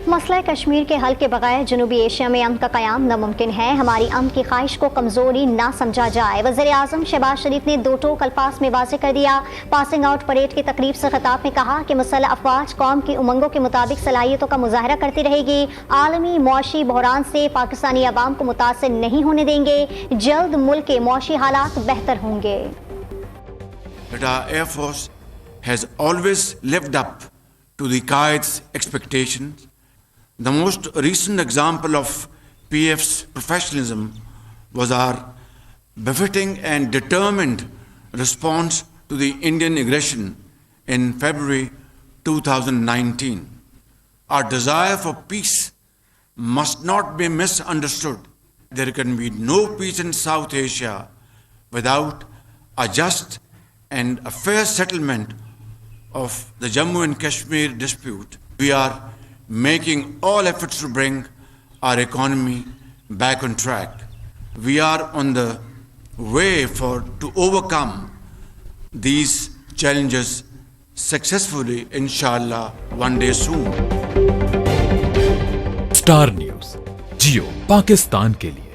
مسئلہ کشمیر کے حل کے بغیر جنوبی ایشیا میں امن کا قیام ناممکن ہے، ہماری امن کی خواہش کو کمزوری نہ سمجھا جائے۔ وزیر اعظم شہباز شریف نے 2 ٹوک الفاظ میں واضح کر دیا۔ پاسنگ آؤٹ پریڈ کی تقریب سے خطاب میں کہا کہ مسلح افواج قوم کی امنگوں کے مطابق صلاحیتوں کا مظاہرہ کرتی رہے گی، عالمی معاشی بحران سے پاکستانی عوام کو متاثر نہیں ہونے دیں گے، جلد ملک کے معاشی حالات بہتر ہوں گے۔ That our Air Force has always lived up to the Qaed's expectations. The most recent example of PF's professionalism was our befitting and determined response to the Indian aggression in February 2019. Our desire for peace must not be misunderstood. There can be no peace in South Asia without a just and a fair settlement of the Jammu and Kashmir dispute. We are making all efforts to bring our economy back on track. We are on the way to overcome these challenges successfully, inshallah, one day soon. Star News Geo Pakistan के लिए।